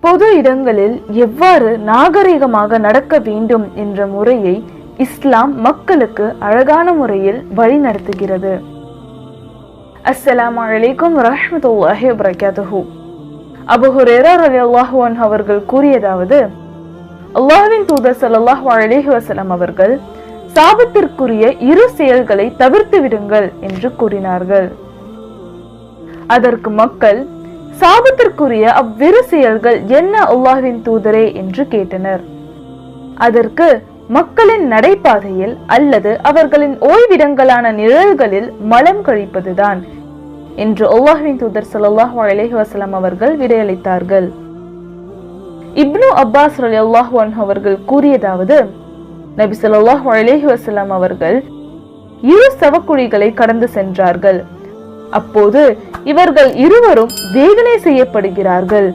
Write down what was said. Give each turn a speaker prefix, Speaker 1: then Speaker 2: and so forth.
Speaker 1: பொது இடங்களில் எவ்வாறு நாகரிகமாக நடக்க வேண்டும் என்ற முறையை இஸ்லாம் மக்களுக்கு அழகான முறையில் வழி நடத்துகிறது. அஸ்ஸலாமு அலைக்கும் வரஹ்மத்துல்லாஹி வபரகாத்துஹு. அபூ ஹுரைரா ரலியல்லாஹு அன்ஹு அவர்கள் கூறியதாவது, அல்லாஹ்வின் தூதர் ஸல்லல்லாஹு அலைஹி வஸல்லம் அவர்கள் சாபத்திற்குரிய இரு செயல்களை தவிர்த்து விடுங்கள் என்று கூறினார்கள். அதற்கு மக்கள், சாபத்திற்குரிய அவ்விரு செயல்கள் என்ன அல்லாஹ்வின் தூதரே என்று கேட்டனர். அதற்கு, மக்களின் நடைபாதையில் அல்லது அவர்களின் ஓய்விடங்களான நிழல்களில் மலம் கழிப்பதுதான் என்று அல்லாஹ்வின் தூதர் ஸல்லல்லாஹு அலைஹி வஸல்லம் அவர்கள் விடையளித்தார்கள். இப்னு அப்பாஸ் ரலியல்லாஹு அன்ஹு அவர்கள் கூறியதாவது, நபி ஸல்லல்லாஹு அலைஹி வஸல்லம் அவர்கள் இரு சவக்குழிகளை கடந்து சென்றார்கள். அப்போது இவர்கள் இருவரும் வேதனை செய்யப்படுகிறார்கள்.